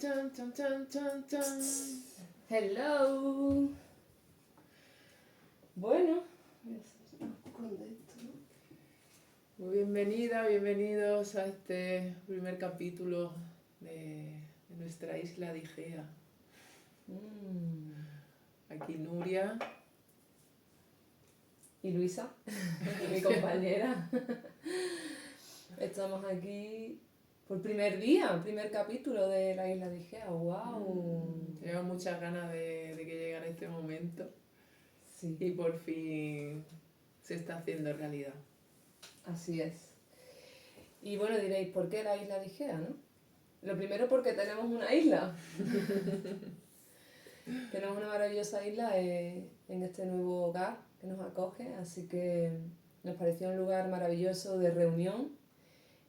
chan, chan, chan, chan, chan. Hello. Bueno, Muy bienvenida, bienvenidos a este primer capítulo de nuestra isla de Igea. Aquí Nuria. y Luisa, mi compañera. Estamos aquí por primer día, primer capítulo de la isla de Igea. ¡Wow! Tenemos muchas ganas de que llegara este momento Sí, y por fin se está haciendo realidad. así es. Y bueno, diréis, ¿por qué la isla de Igea, no? Lo primero porque tenemos una isla. Tenemos una maravillosa isla en este nuevo hogar que nos acoge, así que nos pareció un lugar maravilloso de reunión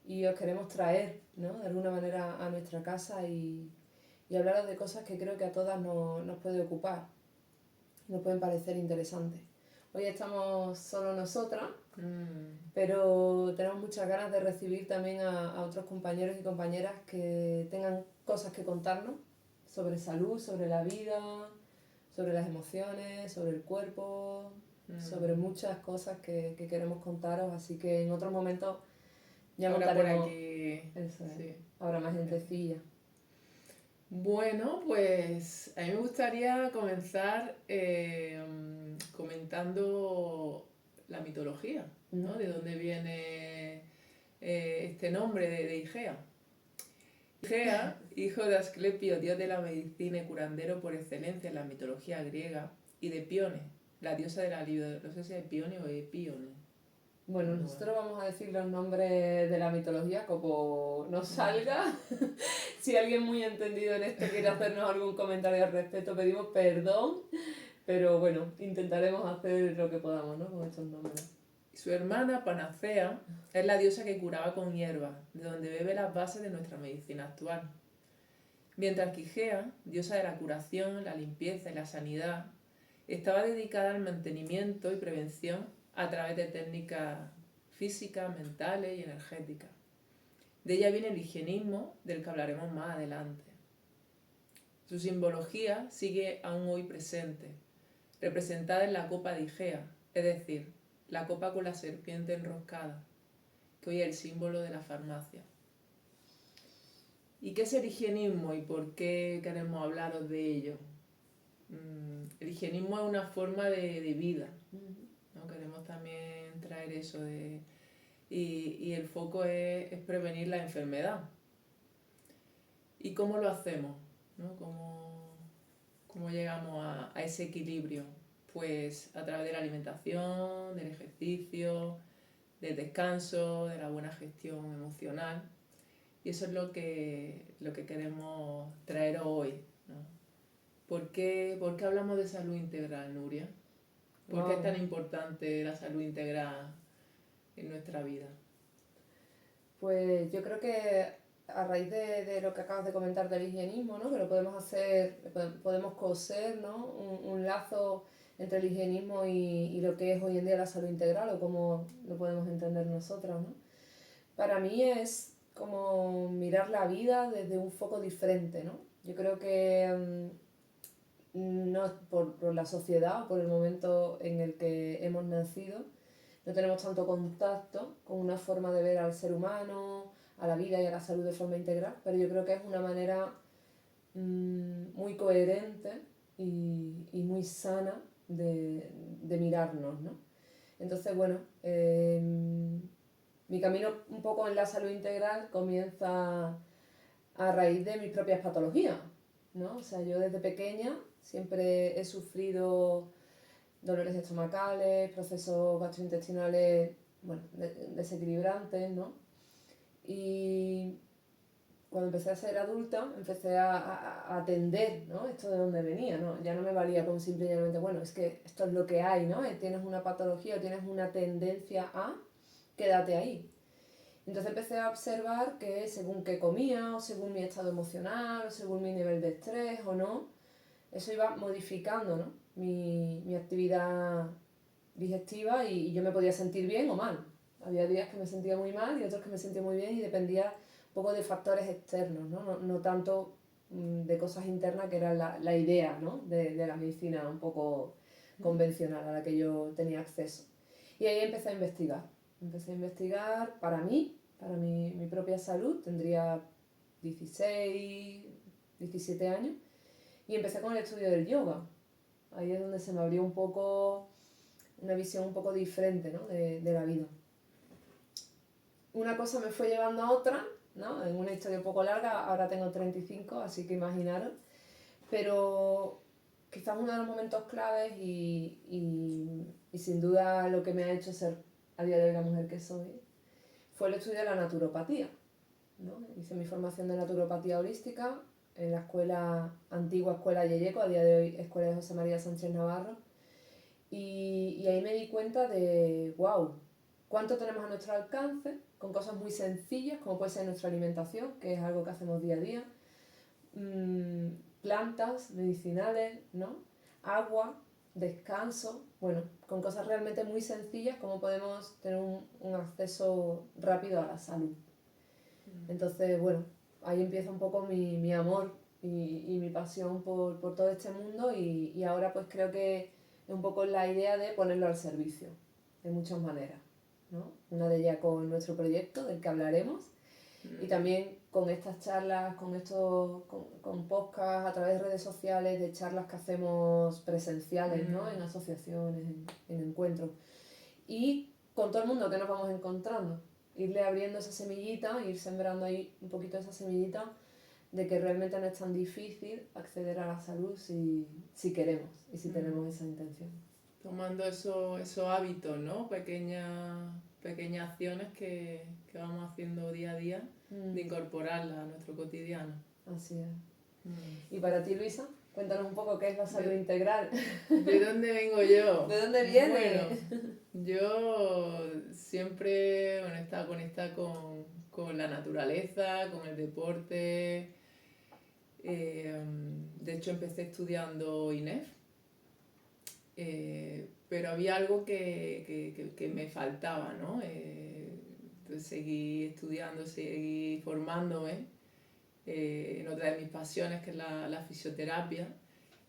y os queremos traer, ¿no?, de alguna manera a nuestra casa y hablaros de cosas que creo que a todas nos puede ocupar, nos pueden parecer interesantes. Hoy estamos solo nosotras, pero tenemos muchas ganas de recibir también a otros compañeros y compañeras que tengan cosas que contarnos sobre salud, sobre la vida, sobre las emociones, sobre el cuerpo, sobre muchas cosas que queremos contaros, así que en otros momentos ya Ahora montaremos. por aquí. Eso es. Sí. Habrá más gentecilla. Bueno, pues a mí me gustaría comenzar comentando la mitología, ¿no? De dónde viene este nombre de Igea. Igea, hijo de Asclepio, dios de la medicina y curandero por excelencia en la mitología griega, y de Pione, la diosa de la vida, no sé si es Pione o Epione. Bueno, nosotros vamos a decir los nombres de la mitología como nos salga. Si alguien muy entendido en esto quiere hacernos algún comentario al respecto, pedimos perdón, pero bueno, intentaremos hacer lo que podamos, ¿no?, con estos nombres. Su hermana Panacea es la diosa que curaba con hierbas, de donde bebe las bases de nuestra medicina actual. Mientras que Igea, diosa de la curación, la limpieza y la sanidad, estaba dedicada al mantenimiento y prevención a través de técnicas físicas, mentales y energéticas. De ella viene el higienismo, del que hablaremos más adelante. Su simbología sigue aún hoy presente, representada en la copa de Igea, es decir, la copa con la serpiente enroscada, que hoy es el símbolo de la farmacia. ¿Y qué es el higienismo y por qué queremos hablaros de ello? El higienismo es una forma de vida, ¿no? Queremos también traer eso y el foco es prevenir la enfermedad. ¿Y cómo lo hacemos? ¿No? ¿Cómo llegamos a ese equilibrio? Pues a través de la alimentación, del ejercicio, del descanso, de la buena gestión emocional. Y eso es lo que queremos traer hoy, ¿no? ¿Por qué hablamos de salud integral, Nuria? ¿Por qué es tan importante la salud integral en nuestra vida? Pues yo creo que a raíz de lo que acabas de comentar del higienismo, ¿no?, que lo podemos hacer, podemos coser, ¿no?, un lazo entre el higienismo y lo que es hoy en día la salud integral o cómo lo podemos entender nosotros, ¿no? Para mí es como mirar la vida desde un foco diferente, ¿no? Yo creo que no por la sociedad o por el momento en el que hemos nacido, no tenemos tanto contacto con una forma de ver al ser humano, a la vida y a la salud de forma integral, pero yo creo que es una manera muy coherente y muy sana de mirarnos, ¿no? Entonces, bueno, mi camino un poco en la salud integral comienza a raíz de mis propias patologías, ¿no? O sea, yo desde pequeña siempre he sufrido dolores estomacales, procesos gastrointestinales, bueno, desequilibrantes, ¿no? Y cuando empecé a ser adulta, empecé a atender, ¿no?, esto de dónde venía, ¿no? Ya no me valía con simplemente, bueno, es que esto es lo que hay, ¿no? Tienes una patología o tienes una tendencia a, quédate ahí. Entonces empecé a observar que según qué comía, o según mi estado emocional, o según mi nivel de estrés o no, eso iba modificando, ¿no?, mi actividad digestiva y yo me podía sentir bien o mal. Había días que me sentía muy mal y otros que me sentía muy bien y dependía un poco de factores externos, ¿no? No tanto de cosas internas que era la idea, ¿no? de la medicina un poco convencional a la que yo tenía acceso. Y ahí empecé a investigar. Empecé a investigar para mí, para mi propia salud. Tendría 16, 17 años. Y empecé con el estudio del yoga. Ahí es donde se me abrió un poco una visión un poco diferente, ¿no? de la vida. Una cosa me fue llevando a otra, ¿no? En una historia un poco larga, ahora tengo 35, así que imaginaros. Pero quizás uno de los momentos claves y sin duda lo que me ha hecho ser a día de hoy la mujer que soy, fue el estudio de la naturopatía, ¿no? Hice mi formación de naturopatía holística en la antigua escuela Yeyeco, a día de hoy Escuela de José María Sánchez Navarro, y ahí me di cuenta de, wow, cuánto tenemos a nuestro alcance, con cosas muy sencillas, como puede ser nuestra alimentación, que es algo que hacemos día a día, plantas medicinales, ¿no? Agua, descanso, bueno, con cosas realmente muy sencillas, como podemos tener un acceso rápido a la salud. Entonces, bueno, ahí empieza un poco mi amor y mi pasión por todo este mundo y ahora pues creo que es un poco la idea de ponerlo al servicio, de muchas maneras, ¿no? Una de ellas con nuestro proyecto, del que hablaremos, y también con estas charlas, con podcasts a través de redes sociales, de charlas que hacemos presenciales, ¿no? En asociaciones, en encuentros. Y con todo el mundo que nos vamos encontrando, irle abriendo esa semillita, ir sembrando ahí un poquito esa semillita de que realmente no es tan difícil acceder a la salud si queremos y si tenemos esa intención. Tomando esos hábitos, ¿no? Pequeñas acciones que vamos haciendo día a día, de incorporarlas a nuestro cotidiano. Así es. ¿Y para ti, Luisa? Cuéntanos un poco qué es la salud integral. ¿De dónde vengo yo? ¿De dónde viene? Bueno, yo siempre he estado conectada con la naturaleza, con el deporte. De hecho, empecé estudiando INEF, pero había algo que me faltaba, ¿no? Entonces seguí estudiando, seguí formándome en otra de mis pasiones, que es la fisioterapia,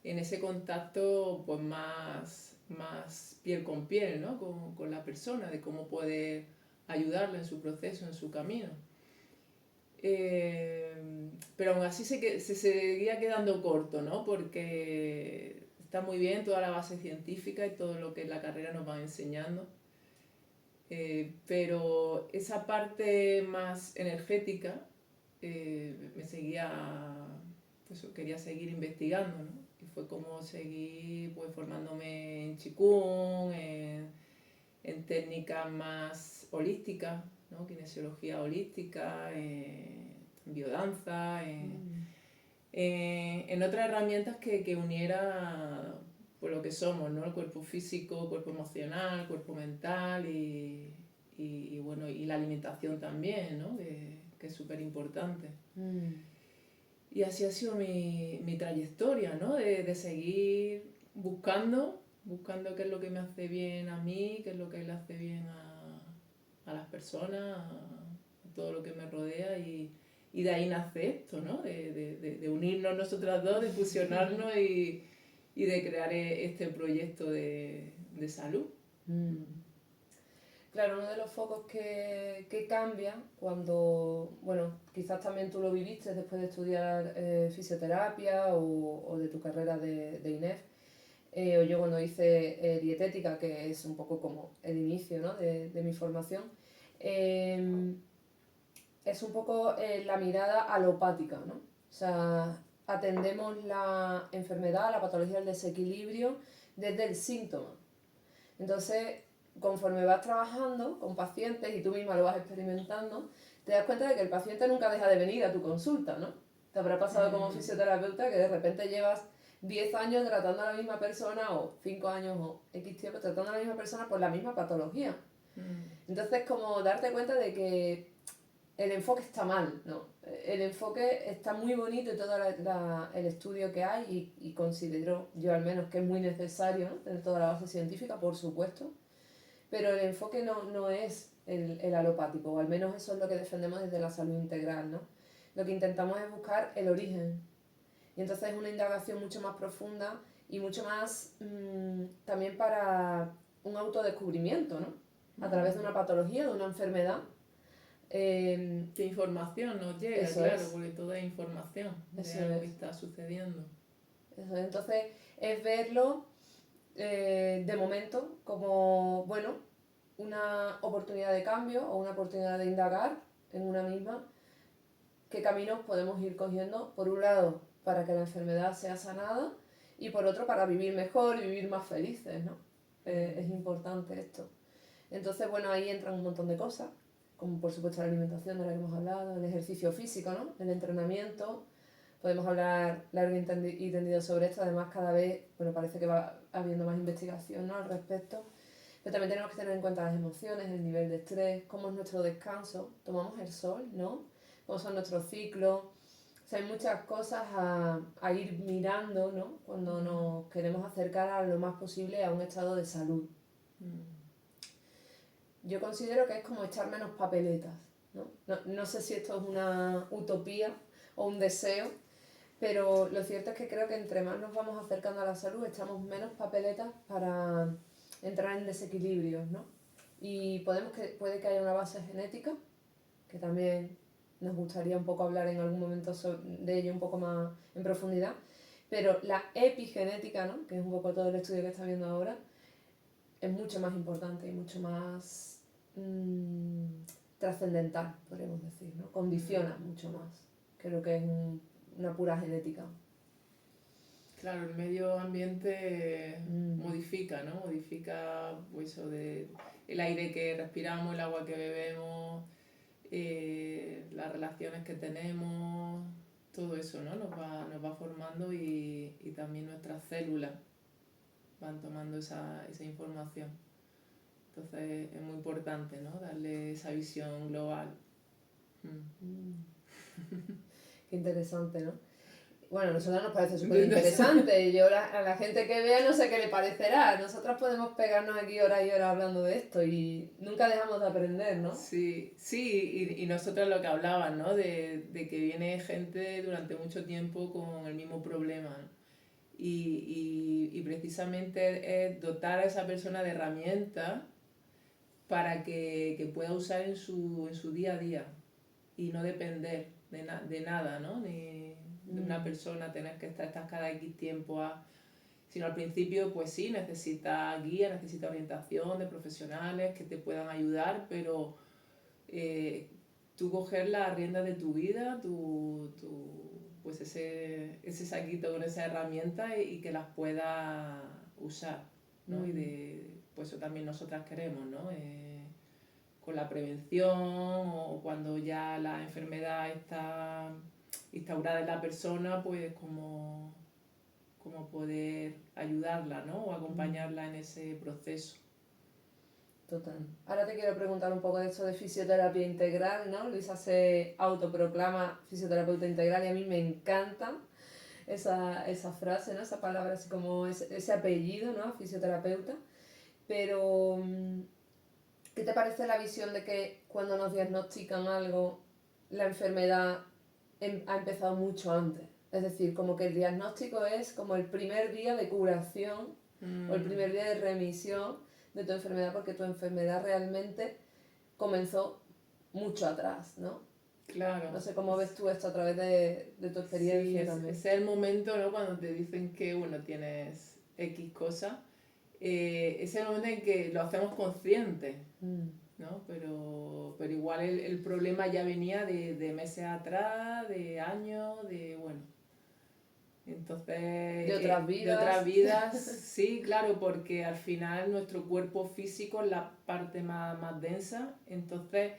en ese contacto pues más piel con piel, ¿no? con la persona, de cómo poder ayudarla en su proceso, en su camino. Pero aún así se seguía quedando corto, ¿no? Porque está muy bien toda la base científica y todo lo que la carrera nos va enseñando, pero esa parte más energética me pues quería seguir investigando, ¿no? Y fue como seguir pues formándome en Qigong, en técnicas más holísticas, ¿no? Kinesiología holística, biodanza, en otras herramientas que uniera pues, lo que somos, ¿no? El cuerpo físico, cuerpo emocional, cuerpo mental y bueno, y la alimentación también, ¿no? Que es súper importante. Y así ha sido mi trayectoria, ¿no? De seguir buscando qué es lo que me hace bien a mí, qué es lo que le hace bien a las personas, a todo lo que me rodea y de ahí nace esto, ¿no? De unirnos nosotras dos, de fusionarnos y de crear este proyecto de salud. Claro, uno de los focos que cambia cuando, bueno, quizás también tú lo viviste después de estudiar fisioterapia o de tu carrera de INEF, o yo cuando hice dietética, que es un poco como el inicio, ¿no? de mi formación, es un poco la mirada alopática, ¿no? O sea, atendemos la enfermedad, la patología del desequilibrio desde el síntoma. Entonces, conforme vas trabajando con pacientes y tú misma lo vas experimentando, te das cuenta de que el paciente nunca deja de venir a tu consulta, ¿no? Te habrá pasado como fisioterapeuta que de repente llevas 10 años tratando a la misma persona o 5 años o X tiempo tratando a la misma persona por la misma patología. Entonces, como darte cuenta de que el enfoque está mal, ¿no? El enfoque está muy bonito y todo el estudio que hay y considero yo al menos que es muy necesario, ¿no? Tener toda la base científica, por supuesto, pero el enfoque no es el alopático, o al menos eso es lo que defendemos desde la salud integral, ¿no? Lo que intentamos es buscar el origen, Y entonces es una indagación mucho más profunda y mucho más también para un autodescubrimiento, ¿no? A través de una patología, de una enfermedad. ¿Qué información nos llega? Eso Claro, es. porque toda es información de Eso algo es. que está sucediendo. Eso es. Entonces es verlo de momento como, bueno, una oportunidad de cambio o una oportunidad de indagar en una misma qué caminos podemos ir cogiendo, por un lado, para que la enfermedad sea sanada y por otro, para vivir mejor y vivir más felices, ¿no? Es importante esto. Entonces, bueno, ahí entran un montón de cosas, como por supuesto la alimentación de la que hemos hablado, el ejercicio físico, ¿no? El entrenamiento. Podemos hablar largo y tendido sobre esto, además cada vez, bueno, parece que va habiendo más investigación, ¿no? Al respecto. Pero también tenemos que tener en cuenta las emociones, el nivel de estrés, cómo es nuestro descanso, tomamos el sol, ¿no? Cómo son nuestros ciclos. O sea, hay muchas cosas a ir mirando, ¿no? Cuando nos queremos acercar a lo más posible a un estado de salud. Yo considero que es como echar menos papeletas, ¿no? No sé si esto es una utopía o un deseo, pero lo cierto es que creo que entre más nos vamos acercando a la salud, echamos menos papeletas para entrar en desequilibrios, ¿no? Y puede que haya una base genética, que también nos gustaría un poco hablar en algún momento de ello un poco más en profundidad, pero la epigenética, ¿no? Que es un poco todo el estudio que está viendo ahora, es mucho más importante y mucho más trascendental, podríamos decir, ¿no? Condiciona mucho más que lo que es una pura genética. Claro, el medio ambiente modifica, ¿no? Modifica pues, eso de el aire que respiramos, el agua que bebemos, las relaciones que tenemos, todo eso, ¿no? Nos va formando y también nuestras células van tomando esa información. Entonces es muy importante, ¿no? Darle esa visión global. Qué interesante, ¿no? Bueno, a nosotros nos parece súper interesante. Yo a la gente que vea no sé qué le parecerá. Nosotras podemos pegarnos aquí horas y horas hablando de esto y nunca dejamos de aprender, ¿no? Sí, sí, y nosotros lo que hablaban, ¿no? De que viene gente durante mucho tiempo con el mismo problema, ¿no? Y precisamente es dotar a esa persona de herramientas para que pueda usar en su día a día y no depender de nada, ¿no? Ni de una persona tener que estar cada X tiempo sino al principio pues sí, necesita guía, necesita orientación de profesionales que te puedan ayudar, pero tú coger la rienda de tu vida, pues ese saquito con esa herramienta y que las puedas usar, ¿no? Y pues eso también nosotras queremos, ¿no? Con la prevención o cuando ya la enfermedad está instaurada en la persona, pues como poder ayudarla, ¿no? O acompañarla en ese proceso. Total. Ahora te quiero preguntar un poco de esto de fisioterapia integral, ¿no? Luisa se autoproclama fisioterapeuta integral y a mí me encanta esa frase, ¿no? Esa palabra, así como ese apellido, ¿no? Fisioterapeuta. Pero, ¿qué te parece la visión de que cuando nos diagnostican algo, la enfermedad ha empezado mucho antes? Es decir, como que el diagnóstico es como el primer día de curación o el primer día de remisión de tu enfermedad, porque tu enfermedad realmente comenzó mucho atrás, ¿no? Claro. No sé cómo ves tú esto a través de tu experiencia sí, también. Ese es el momento, ¿no? Cuando te dicen que, bueno, tienes X cosa, es el momento en que lo hacemos consciente, ¿no? Pero igual el problema ya venía de meses atrás, de años, bueno. Entonces, de otras vidas. De otras vidas, sí, claro, porque al final nuestro cuerpo físico es la parte más densa, entonces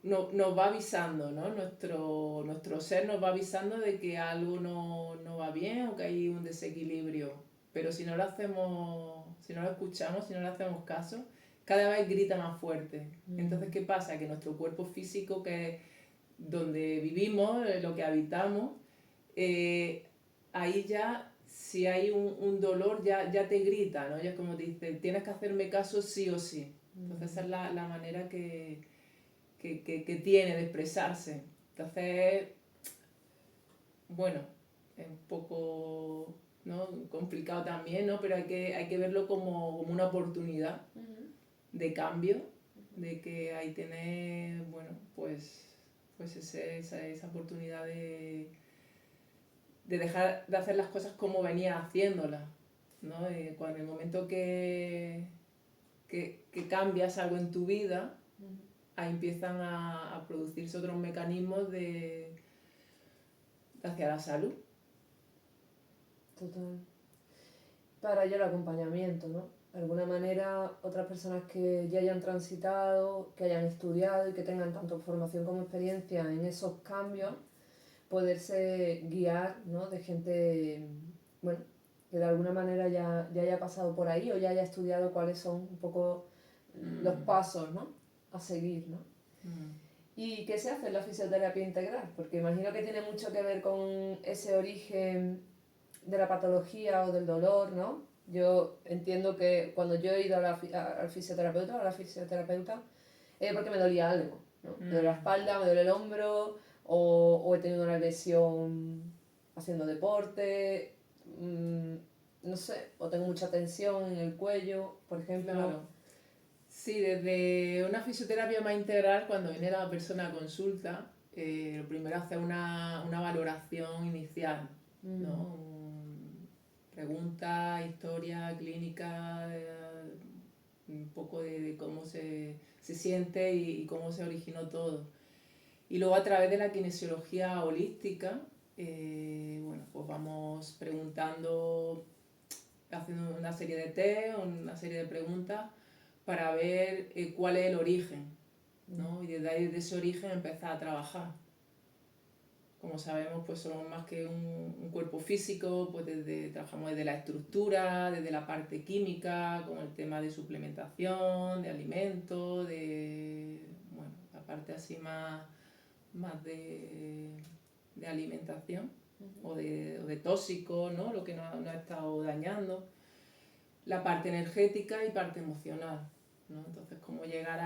nos va avisando, ¿no? Nuestro ser nos va avisando de que algo no va bien o que hay un desequilibrio. Pero si no lo hacemos, si no lo escuchamos, si no le hacemos caso, cada vez grita más fuerte. Entonces, ¿qué pasa? Que nuestro cuerpo físico, que es donde vivimos, lo que habitamos, ahí ya, si hay un dolor, ya te grita, ¿no? Ya es como te dice, tienes que hacerme caso sí o sí. Entonces, esa es la manera que tiene de expresarse. Entonces, bueno, es un poco, ¿no?, complicado también, ¿no? Pero hay que verlo como una oportunidad de cambio, de que ahí tienes, bueno, pues esa oportunidad de dejar de hacer las cosas como venías haciéndolas, ¿no? Cuando en el momento que cambias algo en tu vida, ahí empiezan a producirse otros mecanismos hacia la salud. Total. Para ello el acompañamiento, ¿no? De alguna manera, otras personas que ya hayan transitado, que hayan estudiado y que tengan tanto formación como experiencia en esos cambios, poderse guiar, ¿no?, de gente, bueno, que de alguna manera ya haya pasado por ahí o ya haya estudiado cuáles son un poco los pasos, ¿no?, a seguir, ¿no? ¿Y qué se hace en la fisioterapia integral? Porque imagino que tiene mucho que ver con ese origen de la patología o del dolor, ¿no? Yo entiendo que cuando yo he ido al fisioterapeuta o a la fisioterapeuta es porque me dolía algo, ¿no? Me duele la espalda, me duele el hombro, o he tenido una lesión haciendo deporte, no sé, o tengo mucha tensión en el cuello, por ejemplo. Claro. Sí, desde una fisioterapia más integral, cuando viene la persona a consulta, lo primero es hacer una valoración inicial, ¿no? Preguntas, historia clínica, un poco de cómo se siente y cómo se originó todo. Y luego a través de la kinesiología holística, bueno, pues vamos preguntando, haciendo una serie de test, una serie de preguntas para ver cuál es el origen, ¿no? Y desde ahí, de ese origen, empezar a trabajar. Como sabemos, pues somos más que un cuerpo físico, pues trabajamos desde la estructura, desde la parte química, con el tema de suplementación, de alimentos, bueno, la parte así más de alimentación o de tóxicos, ¿no?, lo que nos ha estado dañando, la parte energética y parte emocional, ¿no? Entonces, cómo llegar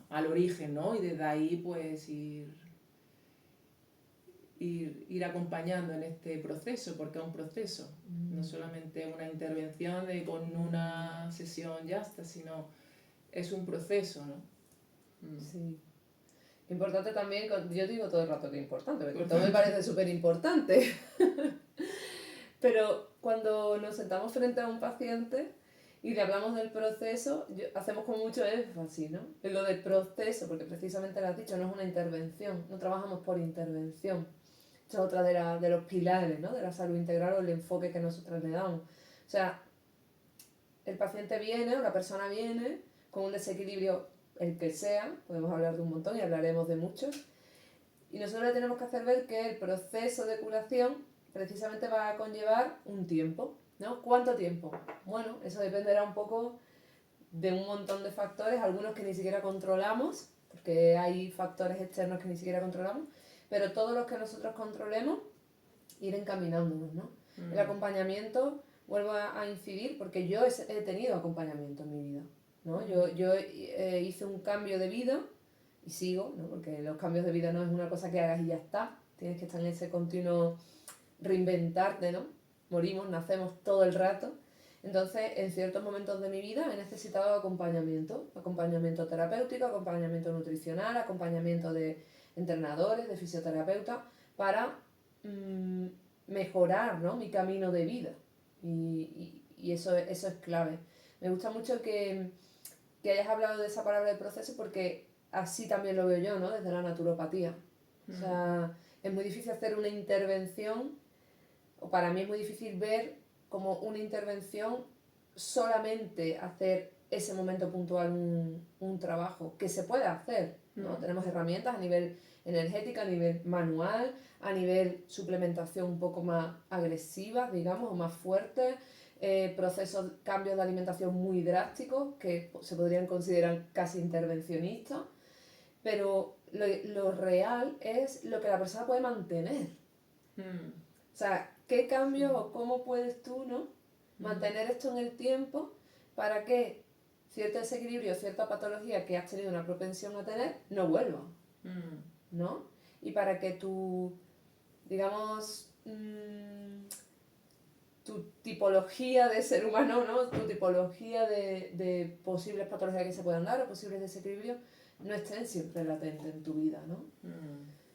al origen, ¿no? Y desde ahí, pues ir acompañando en este proceso, porque es un proceso, no solamente una intervención con una sesión ya está, sino es un proceso, ¿no? Sí. Importante también, yo digo todo el rato que es importante, porque todo me parece súper importante. Pero cuando nos sentamos frente a un paciente y le hablamos del proceso, hacemos como mucho énfasis, ¿no?, en lo del proceso, porque precisamente lo has dicho, no es una intervención, no trabajamos por intervención. Esto es otra de los pilares, ¿no?, de la salud integral o el enfoque que nosotros le damos. O sea, el paciente viene o la persona viene con un desequilibrio, el que sea, podemos hablar de un montón y hablaremos de muchos, y nosotros le tenemos que hacer ver que el proceso de curación precisamente va a conllevar un tiempo, ¿no? ¿Cuánto tiempo? Bueno, eso dependerá un poco de un montón de factores, algunos que ni siquiera controlamos, porque hay factores externos que ni siquiera controlamos, pero todos los que nosotros controlemos, ir encaminándonos, ¿no? El acompañamiento, vuelvo a incidir, porque yo he tenido acompañamiento en mi vida, ¿no? Yo hice un cambio de vida y sigo, ¿no?, porque los cambios de vida no es una cosa que hagas y ya está, tienes que estar en ese continuo reinventarte, ¿no? Morimos, nacemos todo el rato. Entonces, en ciertos momentos de mi vida he necesitado acompañamiento terapéutico, acompañamiento nutricional, acompañamiento de entrenadores, de fisioterapeutas, para mejorar, ¿no?, mi camino de vida. Y eso es clave. Me gusta mucho que hayas hablado de esa palabra de proceso, porque así también lo veo yo, ¿no?, desde la naturopatía. O sea, es muy difícil hacer una intervención, o para mí es muy difícil ver como una intervención solamente hacer ese momento puntual un trabajo, que se puede hacer, ¿no? Tenemos herramientas a nivel energética, a nivel manual, a nivel suplementación un poco más agresivas, digamos, o más fuertes, procesos, cambios de alimentación muy drásticos que se podrían considerar casi intervencionistas, pero lo real es lo que la persona puede mantener. O sea, ¿qué cambios o cómo puedes tú, ¿no?, mantener esto en el tiempo para que cierto desequilibrio, cierta patología que has tenido una propensión a tener no vuelva, ¿no? Y para que tu, digamos, tipología de ser humano, ¿no? Tu tipología de posibles patologías que se puedan dar o posibles desequilibrios no estén siempre latentes en tu vida, ¿no?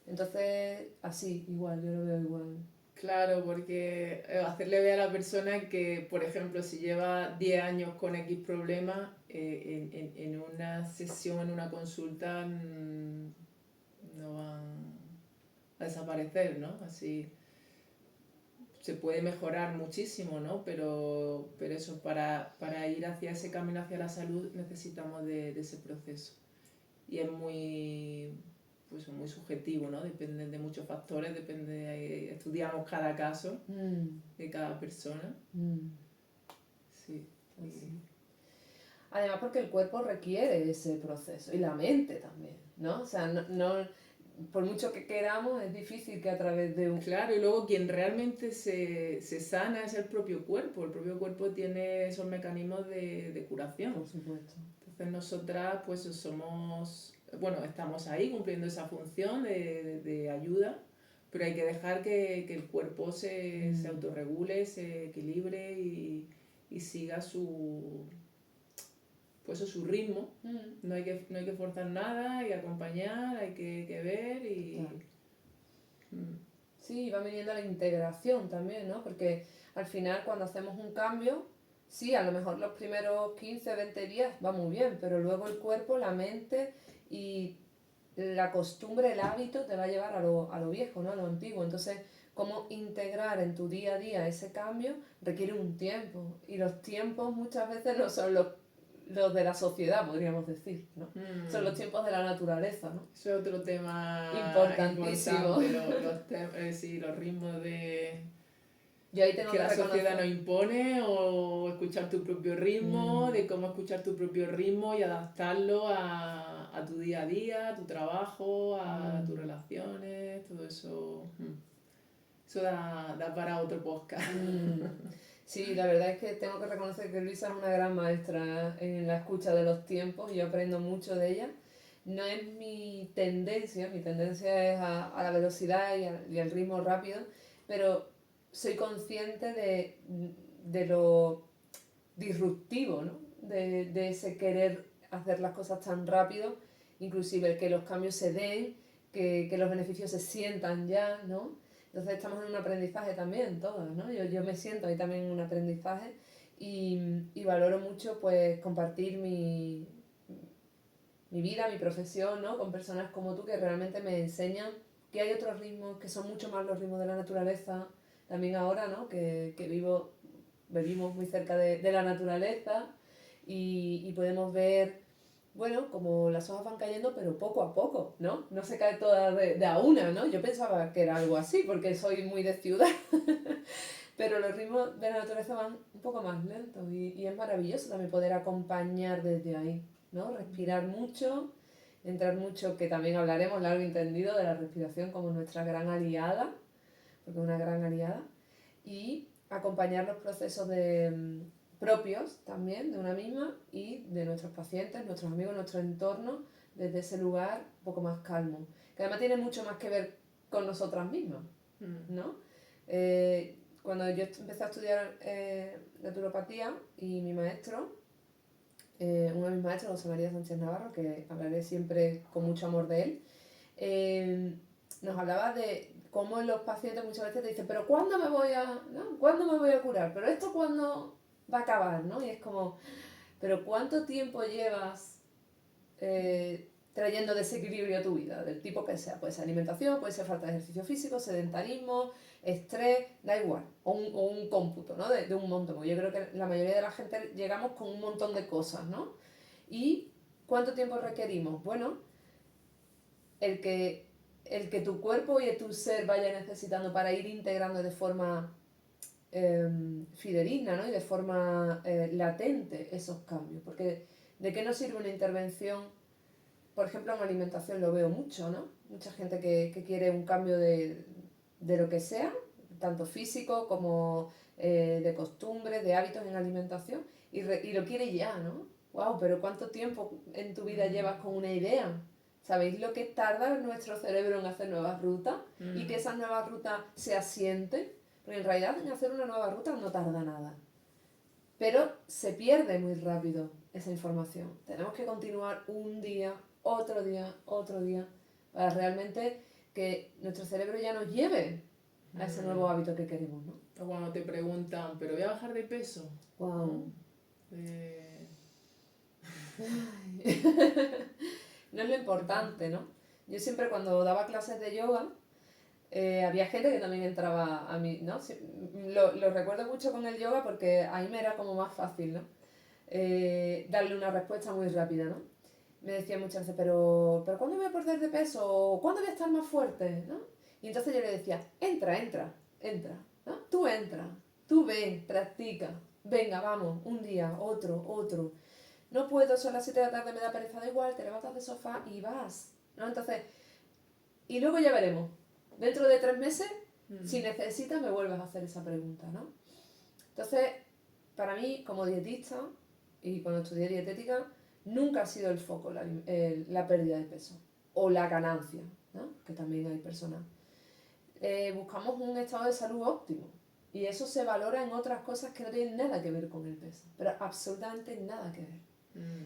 Entonces, así, igual, yo lo veo igual. Claro, porque hacerle ver a la persona que, por ejemplo, si lleva 10 años con X problemas, en una sesión, en una consulta, no van a desaparecer, ¿no? Así se puede mejorar muchísimo, ¿no? Pero eso, para ir hacia ese camino hacia la salud necesitamos de ese proceso. Y es muy, pues, muy subjetivo, ¿no? Depende de muchos factores, estudiamos cada caso de cada persona. Sí. Así. Además porque el cuerpo requiere ese proceso y la mente también, ¿no? O sea, no por mucho que queramos es difícil que a través de un... Claro, y luego quien realmente se sana es el propio cuerpo. El propio cuerpo tiene esos mecanismos de curación. Por supuesto. Entonces nosotras pues somos, bueno, estamos ahí cumpliendo esa función de ayuda, pero hay que dejar que el cuerpo se autorregule, se equilibre y siga su ritmo. No hay que forzar nada, hay que acompañar, hay que ver y... Claro. Sí, va viniendo la integración también, ¿no? Porque al final cuando hacemos un cambio, sí, a lo mejor los primeros 15, 20 días va muy bien, pero luego el cuerpo, la mente y la costumbre, el hábito te va a llevar a lo viejo, ¿no? A lo antiguo. Entonces, cómo integrar en tu día a día ese cambio requiere un tiempo. Y los tiempos muchas veces no son los de la sociedad, podríamos decir, ¿no? Son los tiempos de la naturaleza, ¿no? Eso es otro tema importantísimo. Sí, los ritmos Yo ahí tengo que la sociedad nos impone, o escuchar tu propio ritmo, de cómo escuchar tu propio ritmo y adaptarlo a tu día a día, a tu trabajo, a tus relaciones, todo eso. Eso da para otro podcast. Sí, la verdad es que tengo que reconocer que Luisa es una gran maestra en la escucha de los tiempos y yo aprendo mucho de ella. No es mi tendencia es a la velocidad y al ritmo rápido, pero soy consciente de lo disruptivo, ¿no? De ese querer hacer las cosas tan rápido, inclusive el que los cambios se den, que los beneficios se sientan ya, ¿no? Entonces estamos en un aprendizaje también todas, ¿no? Yo me siento ahí también en un aprendizaje y valoro mucho pues compartir mi vida, mi profesión, ¿no? Con personas como tú que realmente me enseñan que hay otros ritmos que son mucho más los ritmos de la naturaleza. También ahora, ¿no? Que vivimos muy cerca de la naturaleza y podemos ver, bueno, como las hojas van cayendo, pero poco a poco, ¿no? No se cae toda de a una, ¿no? Yo pensaba que era algo así, porque soy muy de ciudad, pero los ritmos de la naturaleza van un poco más lentos y es maravilloso también poder acompañar desde ahí, ¿no? Respirar mucho, entrar mucho, que también hablaremos largo y entendido de la respiración como nuestra gran aliada, porque es una gran aliada, y acompañar los procesos propios también de una misma y de nuestros pacientes, nuestros amigos, nuestro entorno, desde ese lugar un poco más calmo, que además tiene mucho más que ver con nosotras mismas, ¿no? Cuando yo empecé a estudiar naturopatía y mi maestro, uno de mis maestros, José María Sánchez Navarro, que hablaré siempre con mucho amor de él, nos hablaba de cómo los pacientes muchas veces te dicen, pero ¿cuándo me voy a curar? ¿Pero esto cuándo va a acabar? ¿No? Y es como, ¿pero cuánto tiempo llevas trayendo desequilibrio a tu vida? Del tipo que sea, puede ser alimentación, puede ser falta de ejercicio físico, sedentarismo, estrés, da igual, o un cómputo, ¿no? De un montón. Yo creo que la mayoría de la gente llegamos con un montón de cosas, ¿no? ¿Y cuánto tiempo requerimos? Bueno, el que tu cuerpo y tu ser vaya necesitando para ir integrando de forma fidedigna, ¿no? Y de forma latente esos cambios. Porque ¿de qué nos sirve una intervención? Por ejemplo, en alimentación lo veo mucho, ¿no? Mucha gente que quiere un cambio de lo que sea, tanto físico como de costumbres, de hábitos en alimentación, y lo quiere ya, ¿no? ¡Wow! Pero ¿cuánto tiempo en tu vida llevas con una idea? ¿Sabéis lo que tarda nuestro cerebro en hacer nuevas rutas? Y que esas nuevas rutas se asienten, Porque en realidad en hacer una nueva ruta no tarda nada. Pero se pierde muy rápido esa información. Tenemos que continuar un día, otro día, para realmente que nuestro cerebro ya nos lleve a ese nuevo hábito que queremos, ¿no? O cuando te preguntan, ¿pero voy a bajar de peso? Wow. Eh, No es lo importante, ¿no? Yo siempre cuando daba clases de yoga, había gente que también entraba a mí, ¿no? Lo recuerdo mucho con el yoga porque ahí me era como más fácil, ¿no? Darle una respuesta muy rápida, ¿no? Me decía muchas veces, pero ¿cuándo voy a perder de peso? ¿O ¿cuándo voy a estar más fuerte? ¿No? Y entonces yo le decía, entra, ¿no? Tú entra, tú ven, practica, venga, vamos, un día, otro. No puedo, son las 7 de la tarde, me da pereza, da igual, te levantas del sofá y vas, ¿no? Entonces, y luego ya veremos. Dentro de 3 meses, si necesitas, me vuelves a hacer esa pregunta, ¿no? Entonces, para mí, como dietista, y cuando estudié dietética, nunca ha sido el foco la pérdida de peso o la ganancia, ¿no? Que también hay personas. Buscamos un estado de salud óptimo y eso se valora en otras cosas que no tienen nada que ver con el peso, pero absolutamente nada que ver.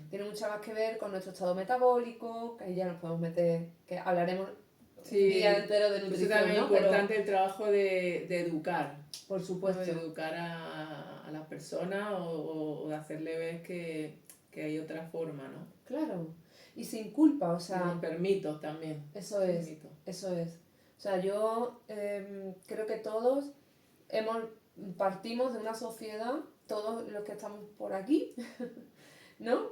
Tiene mucho más que ver con nuestro estado metabólico, que ahí ya nos podemos meter, que hablaremos un día entero de nutrición. Eso también ¿no? es importante el trabajo de educar. Por supuesto. ¿No? De educar a las personas o de hacerle ver que hay otra forma, ¿no? Claro. Y sin culpa, o sea... Y permisos también. Eso es. O sea, yo creo que todos partimos de una sociedad, todos los que estamos por aquí, ¿no?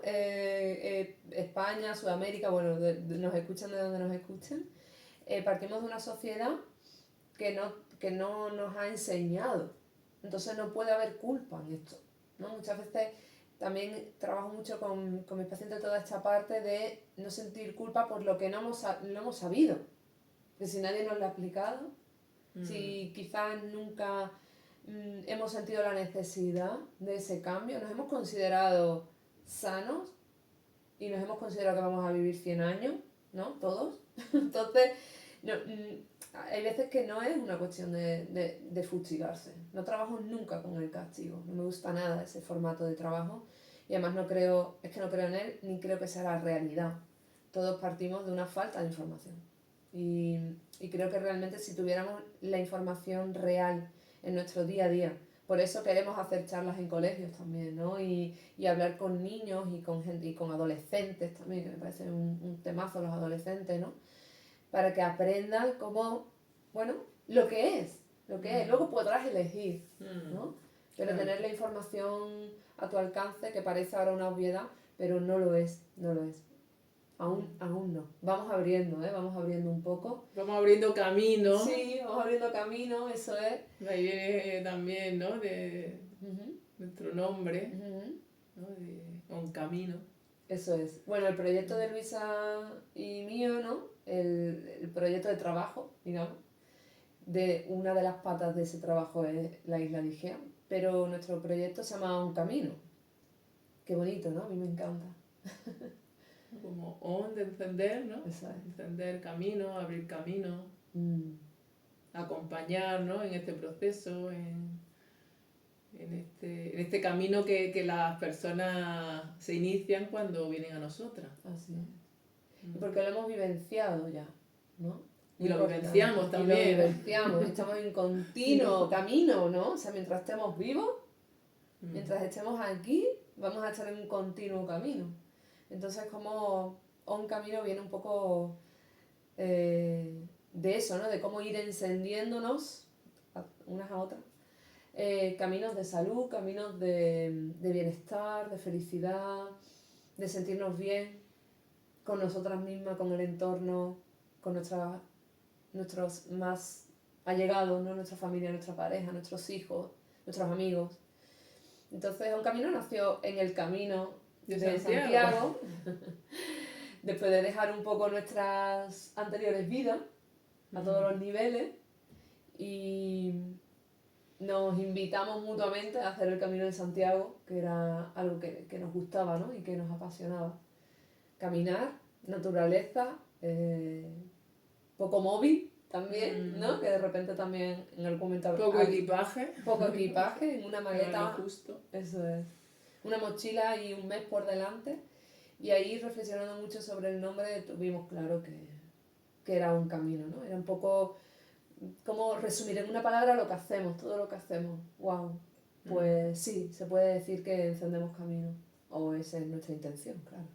España, Sudamérica, bueno, nos escuchan de donde nos escuchen, partimos de una sociedad que no nos ha enseñado. Entonces no puede haber culpa en esto, ¿no? Muchas veces también trabajo mucho con mis pacientes toda esta parte de no sentir culpa por lo que no hemos sabido. Que si nadie nos lo ha explicado, si quizás nunca hemos sentido la necesidad de ese cambio, nos hemos considerado sanos y nos hemos considerado que vamos a vivir 100 años, ¿no? Todos. Entonces, hay veces que no es una cuestión de fustigarse. No trabajo nunca con el castigo. No me gusta nada ese formato de trabajo. Y además no creo en él, ni creo que sea la realidad. Todos partimos de una falta de información. Y creo que realmente si tuviéramos la información real en nuestro día a día, por eso queremos hacer charlas en colegios también, ¿no? Y hablar con niños y con gente y con adolescentes también, que me parece un temazo los adolescentes, ¿no? Para que aprendan cómo, bueno, lo que es. Luego podrás elegir, ¿no? Pero tener la información a tu alcance, que parece ahora una obviedad, pero no lo es. Aún no. Vamos abriendo un poco. Vamos abriendo camino. Sí, vamos abriendo camino, eso es. Ahí viene también, ¿no? De nuestro nombre, ¿no? De un camino. Eso es. Bueno, el proyecto de Luisa y mío, ¿no? El proyecto de trabajo, digamos. Una de las patas de ese trabajo es la isla de Igea, pero nuestro proyecto se llama Un Camino. Qué bonito, ¿no? A mí me encanta. Como de encender, ¿no? Eso es. Encender camino, abrir camino, acompañar, ¿no? En este proceso, en este camino que las personas se inician cuando vienen a nosotras. Así es. Y porque lo hemos vivenciado ya, ¿no? Y lo vivenciamos también. Y lo vivenciamos, estamos en continuo camino, ¿no? O sea, mientras estemos vivos, mientras estemos aquí, vamos a estar en un continuo camino. Entonces, como un camino viene un poco de eso, ¿no? De cómo ir encendiéndonos unas a otras. Caminos de salud, caminos de bienestar, de felicidad, de sentirnos bien con nosotras mismas, con el entorno, con nuestros más allegados, ¿no? Nuestra familia, nuestra pareja, nuestros hijos, nuestros amigos. Entonces, un camino nació en el camino de Santiago, después de dejar un poco nuestras anteriores vidas a todos los niveles, y nos invitamos mutuamente a hacer el Camino de Santiago, que era algo que nos gustaba, ¿no? Y que nos apasionaba. Caminar, naturaleza, poco móvil, también, ¿no? Que de repente también en algún momento... Poco equipaje. Poco equipaje, en una maleta. Justo. Eso es. Una mochila y un mes por delante. Y ahí, reflexionando mucho sobre el nombre, tuvimos claro que era un camino, ¿no? Era un poco como resumir en una palabra lo que hacemos, todo lo que hacemos. ¡Wow! Pues sí, se puede decir que encendemos camino. O esa es nuestra intención, claro.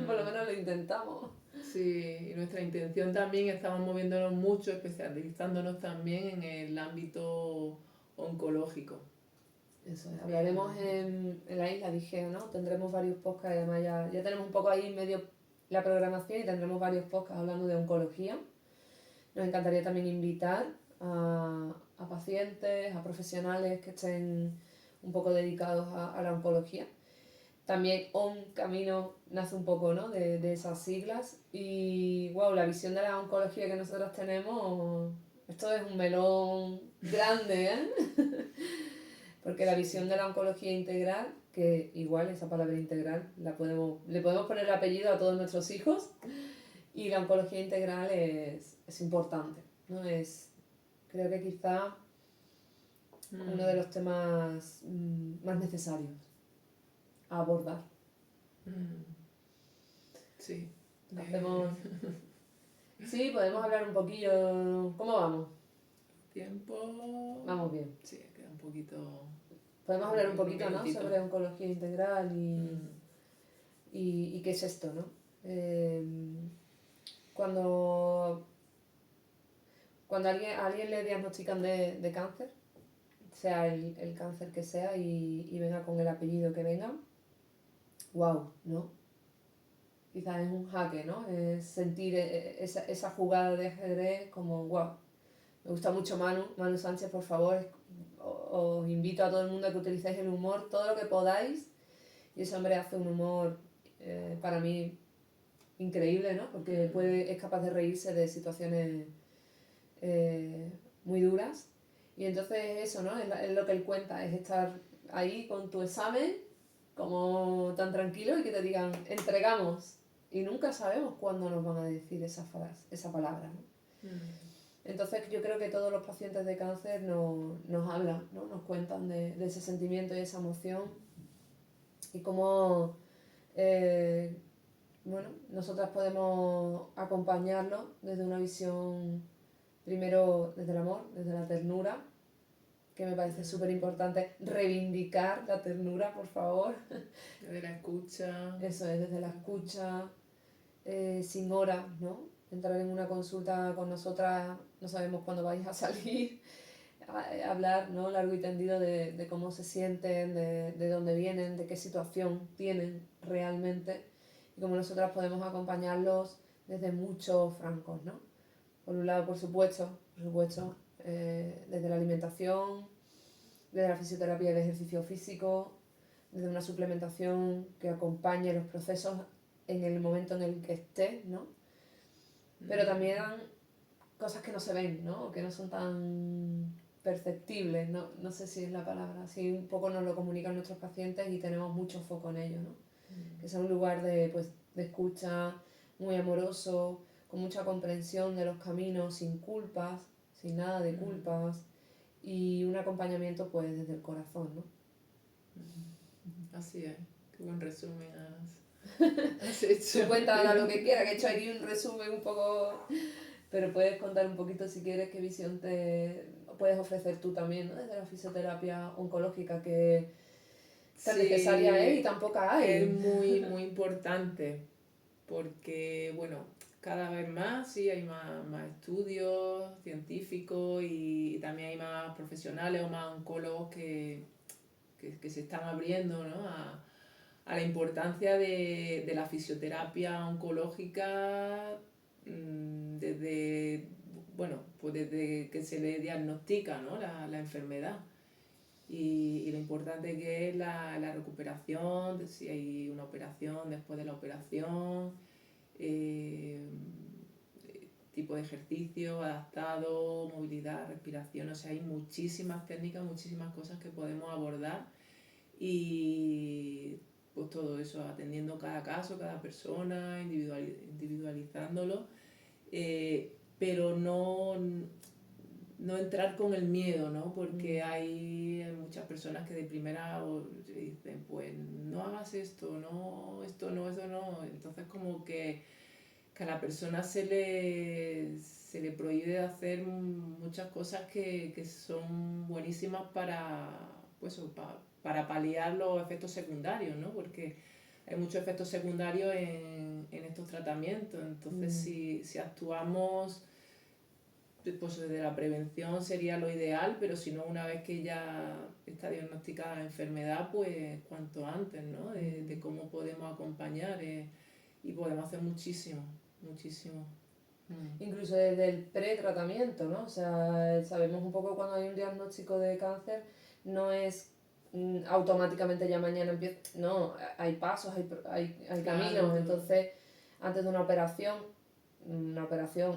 Por lo menos lo intentamos. Sí, y nuestra intención también, estamos moviéndonos mucho, especializándonos también en el ámbito oncológico. Eso es. Hablaremos en la isla de Igea, ¿no? Tendremos varios podcasts, además ya tenemos un poco ahí medio la programación y tendremos varios podcasts hablando de oncología. Nos encantaría también invitar a pacientes, a profesionales que estén un poco dedicados a la oncología. También ON Camino nace un poco, ¿no? de esas siglas. Y wow, la visión de la oncología que nosotros tenemos, esto es un melón grande, ¿eh? Porque la visión de la oncología integral, que igual esa palabra integral le podemos poner el apellido a todos nuestros hijos, y la oncología integral es importante, ¿no? Creo que quizá uno de los temas más necesarios a abordar. Sí. Sí, podemos hablar un poquillo. ¿Cómo vamos? Tiempo. Vamos bien. Sí, queda un poquito. Podemos hablar un poquito, ¿no? Sobre oncología integral y qué es esto, ¿no? Cuando a alguien le diagnostican de cáncer, sea el cáncer que sea y venga con el apellido que venga, wow, ¿no? Quizás es un jaque, ¿no? Es sentir esa jugada de ajedrez como wow. Me gusta mucho Manu Sánchez, por favor, os invito a todo el mundo a que utilicéis el humor, todo lo que podáis, y ese hombre hace un humor para mí increíble, ¿no? Porque es capaz de reírse de situaciones muy duras. Y entonces eso, ¿no? Es lo que él cuenta, es estar ahí con tu examen como tan tranquilo y que te digan, entregamos. Y nunca sabemos cuándo nos van a decir esa palabra, ¿no? Entonces yo creo que todos los pacientes de cáncer nos hablan, ¿no? Nos cuentan de ese sentimiento y esa emoción y cómo bueno, nosotras podemos acompañarlo desde una visión, primero desde el amor, desde la ternura, que me parece súper importante reivindicar la ternura, por favor. Desde la escucha. Eso es, desde la escucha, sin horas, ¿no? Entrar en una consulta con nosotras, no sabemos cuándo vais a salir, hablar, ¿no? Largo y tendido de cómo se sienten, de dónde vienen, de qué situación tienen realmente y cómo nosotras podemos acompañarlos desde muchos francos, ¿no? Por un lado, por supuesto, desde la alimentación, desde la fisioterapia y el ejercicio físico, desde una suplementación que acompañe los procesos en el momento en el que esté, ¿no? Pero también cosas que no se ven, ¿no? Que no son tan perceptibles, no sé si es la palabra, así un poco nos lo comunican nuestros pacientes y tenemos mucho foco en ello, ¿no? Que sea un lugar de escucha muy amoroso, con mucha comprensión de los caminos, sin culpas, sin nada de culpas y un acompañamiento pues desde el corazón, ¿no? Así es, qué buen resumen has hecho. Tú cuenta ahora lo que quieras, que he hecho aquí un resumen un poco, pero puedes contar un poquito si quieres qué visión te puedes ofrecer tú también, ¿no? Desde la fisioterapia oncológica que tan necesaria es y tan poca hay. Es muy, muy importante porque, bueno, cada vez más sí hay más estudios científicos y también hay más profesionales o más oncólogos que se están abriendo, ¿no? a la importancia de la fisioterapia oncológica desde que se le diagnostica, ¿no? la enfermedad. Y lo importante que es la recuperación, de si hay una operación, después de la operación, tipo de ejercicio adaptado, movilidad, respiración, o sea, hay muchísimas técnicas, muchísimas cosas que podemos abordar y pues todo eso, atendiendo cada caso, cada persona, individualizándolo. pero no entrar con el miedo, ¿no? Porque hay muchas personas que de primera dicen, pues no hagas esto, no, esto no, eso no. Entonces como que a la persona se le prohíbe hacer muchas cosas que son buenísimas pues, para paliar los efectos secundarios, ¿no? Porque hay muchos efectos secundarios en estos tratamientos. Entonces si actuamos pues desde la prevención sería lo ideal, pero si no, una vez que ya está diagnosticada la enfermedad, pues cuanto antes, ¿no? De cómo podemos acompañar y podemos hacer muchísimo, muchísimo. Incluso desde el pretratamiento, ¿no? O sea, sabemos un poco cuando hay un diagnóstico de cáncer, no es automáticamente ya mañana empieza, no, hay pasos, hay caminos, Claro. Entonces antes de una operación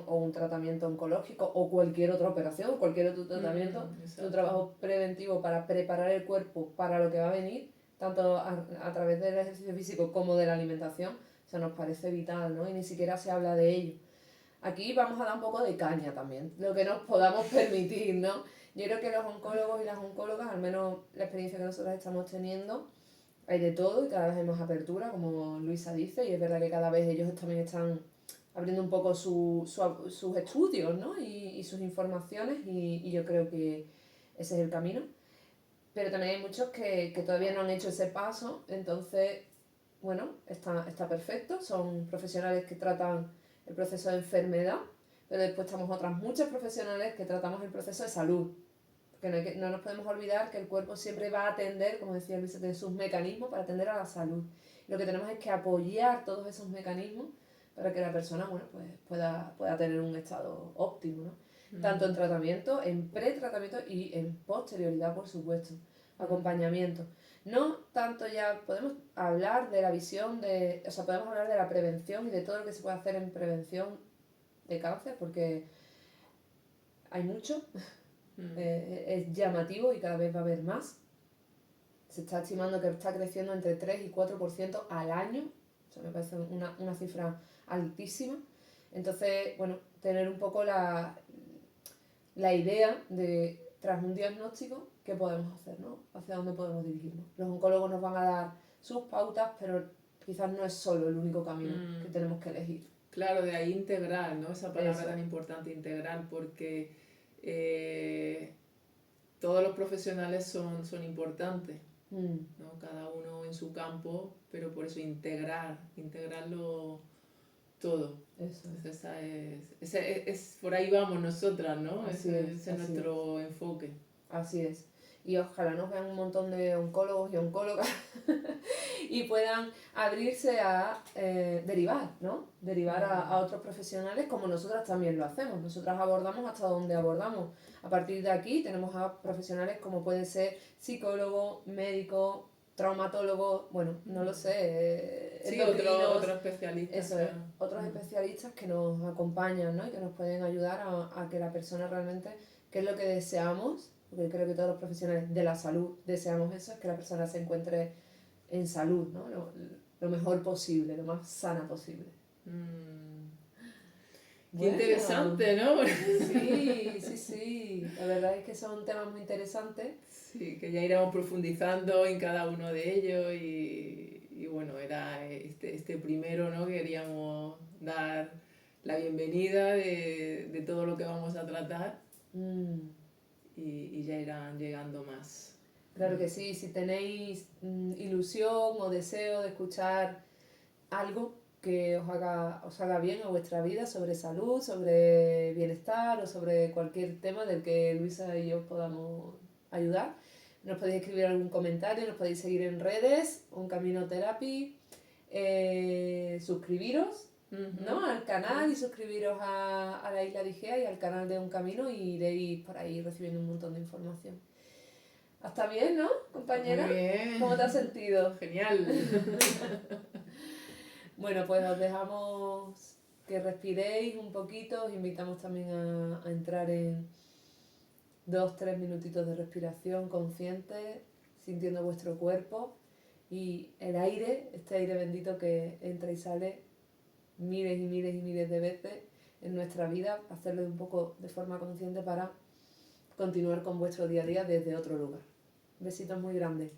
o un tratamiento oncológico o cualquier otra operación, cualquier otro tratamiento, un trabajo preventivo para preparar el cuerpo para lo que va a venir, tanto a través del ejercicio físico como de la alimentación, o sea, nos parece vital, ¿no? Y ni siquiera se habla de ello. Aquí vamos a dar un poco de caña también, lo que nos podamos permitir, ¿no? Yo creo que los oncólogos y las oncólogas, al menos la experiencia que nosotros estamos teniendo, hay de todo y cada vez hay más apertura, como Luisa dice, y es verdad que cada vez ellos también están abriendo un poco sus estudios, ¿no? Y sus informaciones, y yo creo que ese es el camino. Pero también hay muchos que todavía no han hecho ese paso, entonces, bueno, está perfecto, son profesionales que tratan el proceso de enfermedad, pero después estamos otras muchas profesionales que tratamos el proceso de salud. Porque no nos podemos olvidar que el cuerpo siempre va a atender, como decía Luisa, de sus mecanismos para atender a la salud. Lo que tenemos es que apoyar todos esos mecanismos para que la persona, bueno, pues pueda tener un estado óptimo, ¿no? Tanto en tratamiento, en pretratamiento y en posterioridad, por supuesto. Acompañamiento. No tanto ya, podemos hablar de la visión o sea, podemos hablar de la prevención y de todo lo que se puede hacer en prevención de cáncer, porque hay mucho, es llamativo y cada vez va a haber más. Se está estimando que está creciendo entre 3 y 4% al año, o sea, me parece una cifra altísima. Entonces, bueno, tener un poco la idea de, tras un diagnóstico, qué podemos hacer, ¿no? Hacia dónde podemos dirigirnos. Los oncólogos nos van a dar sus pautas, pero quizás no es solo el único camino que tenemos que elegir. Claro, de ahí integral, ¿no? Esa palabra tan importante, integral, porque todos los profesionales son importantes, ¿no? Cada uno en su campo, pero por eso integrarlo todo. Eso. Entonces por ahí vamos nosotras, ¿no? Ese es nuestro enfoque. Así es. Y ojalá nos vean un montón de oncólogos y oncólogas y puedan abrirse a derivar, ¿no? Derivar a otros profesionales como nosotras también lo hacemos. Nosotras abordamos hasta donde abordamos. A partir de aquí tenemos a profesionales como pueden ser psicólogos, médicos, traumatólogos, bueno, no lo sé, sí, otros especialistas. Eso es, otros especialistas que nos acompañan, ¿no? Y que nos pueden ayudar a que la persona realmente, qué es lo que deseamos, porque creo que todos los profesionales de la salud deseamos eso, es que la persona se encuentre en salud, ¿no? Lo mejor posible, lo más sana posible. Qué interesante, ¿no? Sí. La verdad es que son temas muy interesantes. Sí, que ya iremos profundizando en cada uno de ellos y bueno, era este primero, ¿no? Queríamos dar la bienvenida de todo lo que vamos a tratar y ya irán llegando más. Claro que sí, si tenéis ilusión o deseo de escuchar algo que os haga bien a vuestra vida sobre salud, sobre bienestar o sobre cualquier tema del que Luisa y yo podamos ayudar, nos podéis escribir algún comentario, nos podéis seguir en redes, Un Camino Therapy, suscribiros, ¿no? Al canal y suscribiros a la Isla de Igea y al canal de Un Camino, y iréis por ahí recibiendo un montón de información. ¿Está bien, no, compañera? Muy bien. ¿Cómo te has sentido? Genial. Bueno, pues os dejamos que respiréis un poquito, os invitamos también a entrar en 2-3 minutitos de respiración consciente, sintiendo vuestro cuerpo y el aire, este aire bendito que entra y sale miles y miles y miles de veces, en nuestra vida, hacerlo un poco de forma consciente para continuar con vuestro día a día desde otro lugar. Besitos muy grandes.